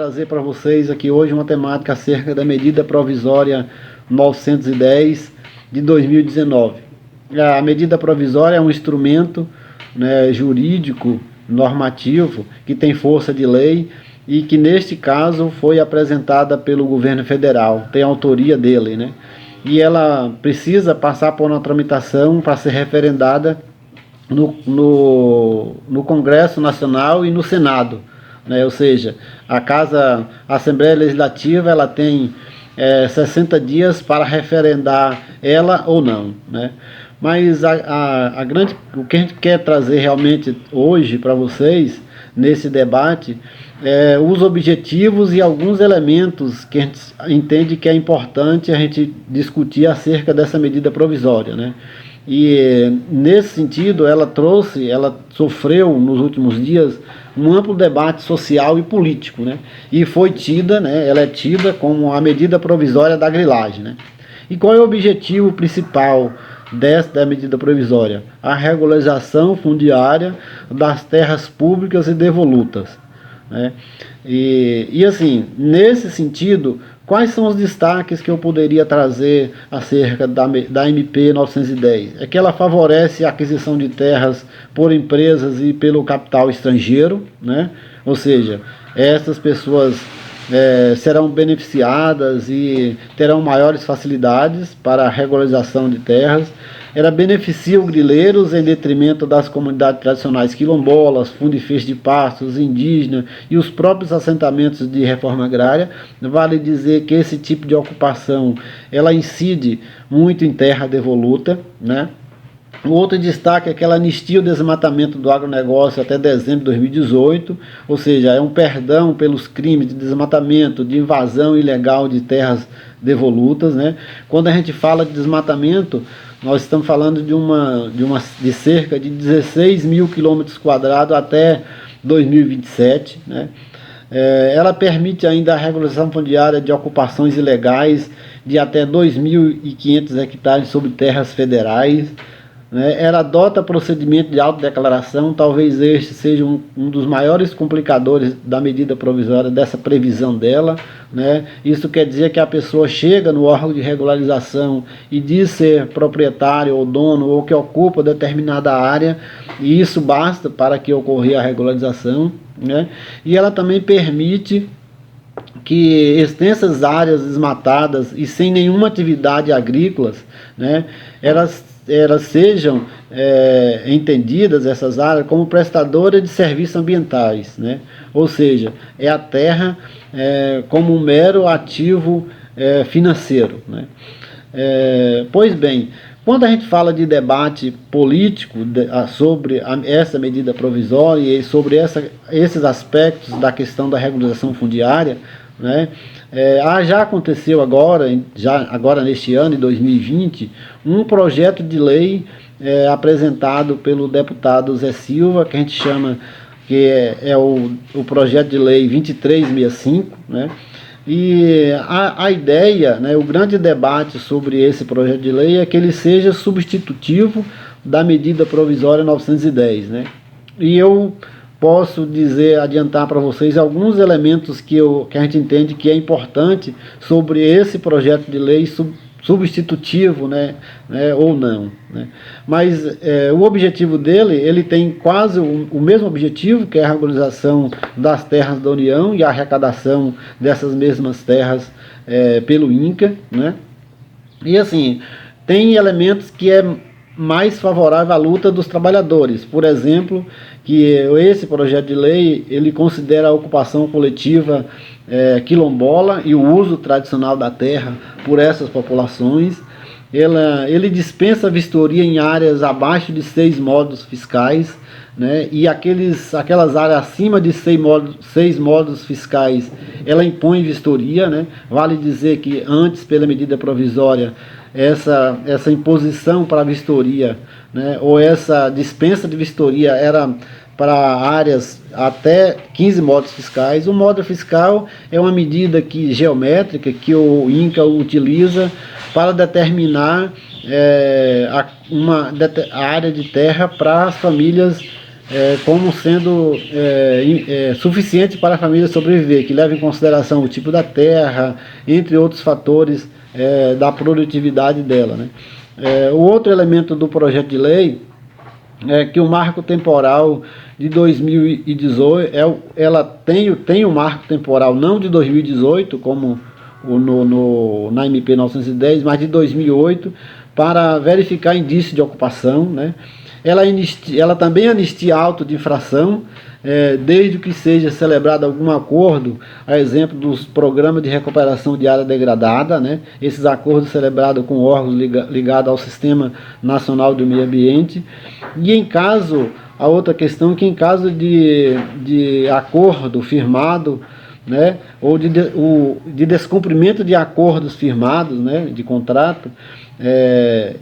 trazer para vocês aqui hoje uma temática acerca da medida provisória 910 de 2019. A medida provisória é um instrumento, né, jurídico, normativo, que tem força de lei e que neste caso foi apresentada pelo governo federal, tem autoria dele, né? E ela precisa passar por uma tramitação para ser referendada no Congresso Nacional e no Senado, né? Ou seja, a Assembleia Legislativa ela tem 60 dias para referendar ela ou não, né? Mas o que a gente quer trazer realmente hoje para vocês, nesse debate, os objetivos e alguns elementos que a gente entende que é importante a gente discutir acerca dessa medida provisória, né? E nesse sentido ela sofreu nos últimos dias um amplo debate social e político, né? E foi tida, né, ela é tida como a medida provisória da grilagem, né? E qual é o objetivo principal da medida provisória? A regularização fundiária das terras públicas e devolutas, né? E assim, nesse sentido, quais são os destaques que eu poderia trazer acerca da MP 910? É que ela favorece a aquisição de terras por empresas e pelo capital estrangeiro, né? Ou seja, essas pessoas serão beneficiadas e terão maiores facilidades para a regularização de terras. Ela beneficia os grileiros em detrimento das comunidades tradicionais quilombolas, fundifeiros de pastos, indígenas e os próprios assentamentos de reforma agrária. Vale dizer que esse tipo de ocupação ela incide muito em terra devoluta, né? O outro destaque é que ela anistia o desmatamento do agronegócio até dezembro de 2018, ou seja, é um perdão pelos crimes de desmatamento, de invasão ilegal de terras devolutas, né? Quando a gente fala de desmatamento, nós estamos falando de cerca de 16 mil quilômetros quadrados até 2027, né? Ela permite ainda a regularização fundiária de ocupações ilegais de até 2.500 hectares sobre terras federais, né? Ela adota procedimento de autodeclaração, talvez este seja um dos maiores complicadores da medida provisória, dessa previsão dela, né? Isso quer dizer que a pessoa chega no órgão de regularização e diz ser proprietário ou dono ou que ocupa determinada área, e isso basta para que ocorra a regularização, né? E ela também permite que extensas áreas desmatadas e sem nenhuma atividade agrícola, né, elas sejam entendidas, essas áreas, como prestadoras de serviços ambientais, né? Ou seja, é a terra como um mero ativo financeiro, né? Pois bem, quando a gente fala de debate político sobre essa medida provisória e sobre esses aspectos da questão da regularização fundiária, né, já aconteceu agora neste ano, em 2020, um projeto de lei apresentado pelo deputado Zé Silva, que a gente chama que é o projeto de lei 2365, né? E a ideia, né, o grande debate sobre esse projeto de lei é que ele seja substitutivo da medida provisória 910, né? E eu posso adiantar para vocês alguns elementos que a gente entende que é importante sobre esse projeto de lei substitutivo, né, ou não, né? Mas o objetivo dele, ele tem quase o mesmo objetivo, que é a regularização das terras da União e a arrecadação dessas mesmas terras pelo INCRA, né? E assim, tem elementos que é mais favorável à luta dos trabalhadores. Por exemplo, que esse projeto de lei ele considera a ocupação coletiva quilombola e o uso tradicional da terra por essas populações. Ele dispensa vistoria em áreas abaixo de 6 módulos fiscais, né? E aquelas áreas acima de 6 módulos fiscais, ela impõe vistoria, né? Vale dizer que antes, pela medida provisória, essa imposição para vistoria, né, ou essa dispensa de vistoria era para áreas até 15 módulos fiscais. O módulo fiscal é uma medida geométrica que o INCRA utiliza para determinar a área de terra para as famílias como sendo suficiente para a família sobreviver, que leva em consideração o tipo da terra, entre outros fatores da produtividade dela, né? O outro elemento do projeto de lei é que o marco temporal de 2018, ela tem um marco temporal não de 2018, como na MP 910, mas de 2008, para verificar indício de ocupação, né? Ela também anistia auto de infração, desde que seja celebrado algum acordo, a exemplo dos programas de recuperação de área degradada, né? Esses acordos celebrados com órgãos ligados ao Sistema Nacional do Meio Ambiente. E a outra questão, que em caso de acordo firmado, né, ou de descumprimento de acordos firmados, né, de contrato,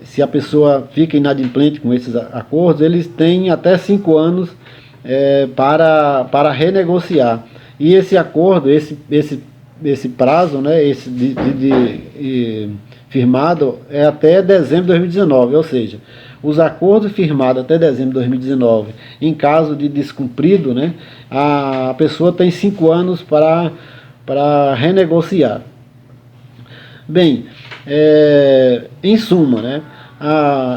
se a pessoa fica inadimplente com esses acordos, eles têm até 5 anos para renegociar. E esse acordo, esse prazo, né, firmado é até dezembro de 2019, ou seja, os acordos firmados até dezembro de 2019, em caso de descumprido, né, a pessoa tem 5 anos para renegociar. Bem, em suma, né,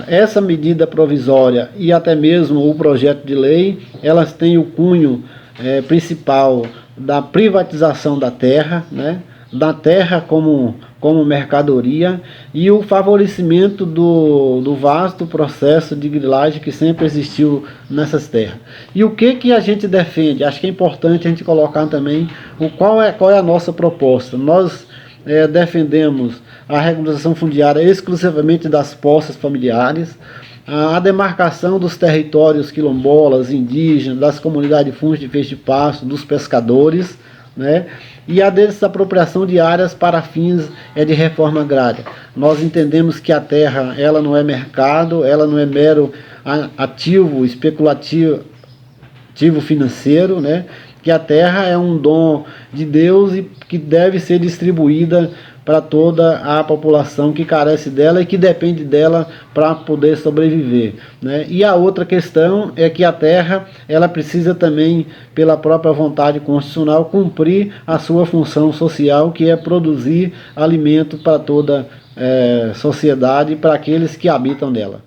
essa medida provisória e até mesmo o projeto de lei, elas têm o cunho principal da privatização da terra, né, da terra como mercadoria, e o favorecimento do vasto processo de grilagem que sempre existiu nessas terras. E o que a gente defende? Acho que é importante a gente colocar também qual é a nossa proposta. Nós defendemos a regularização fundiária exclusivamente das posses familiares, a demarcação dos territórios quilombolas, indígenas, das comunidades de fundos de peixe de pasto, dos pescadores, né? E a desapropriação de áreas para fins de reforma agrária. Nós entendemos que a terra, ela não é mercado, ela não é mero ativo especulativo financeiro, né? Que a terra é um dom de Deus e que deve ser distribuída para toda a população que carece dela e que depende dela para poder sobreviver, né? E a outra questão é que a terra, ela precisa também, pela própria vontade constitucional, cumprir a sua função social, que é produzir alimento para toda a sociedade e para aqueles que habitam nela.